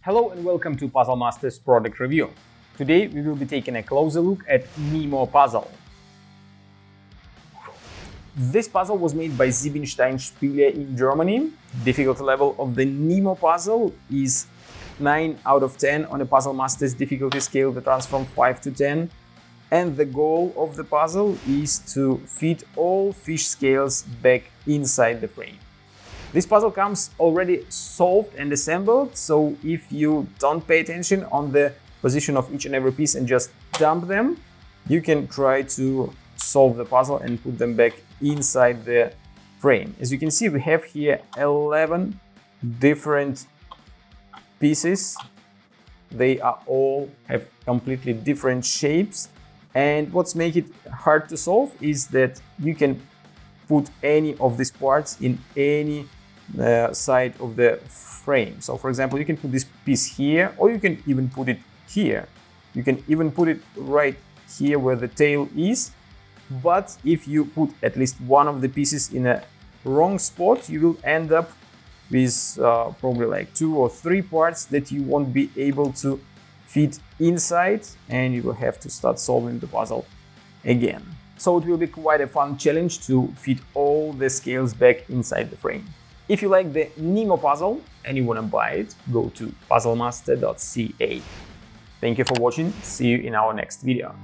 Hello and welcome to Puzzle Masters product review. Today we will be taking a closer look at Nemo puzzle. This puzzle was made by Siebenstein Spiele in Germany. Difficulty level of the Nemo puzzle is 9 out of 10 on a Puzzle Masters difficulty scale that runs from 5 to 10. And the goal of the puzzle is to fit all fish scales back inside the frame. This puzzle comes already solved and assembled, so if you don't pay attention on the position of each and every piece and just dump them, you can try to solve the puzzle and put them back inside the frame. As you can see, we have here 11 different pieces. They are all have completely different shapes, and what's make it hard to solve is that you can put any of these parts in any side of the frame. So for example, you can put this piece here, or you can even put it here. You can even put it right here where the tail is. But if you put at least one of the pieces in a wrong spot, you will end up with probably like 2 or 3 parts that you won't be able to fit inside, and you will have to start solving the puzzle again. So it will be quite a fun challenge to fit all the scales back inside the frame. If you like the Nemo puzzle and you want to buy it, go to puzzlemaster.ca. Thank you for watching. See you in our next video.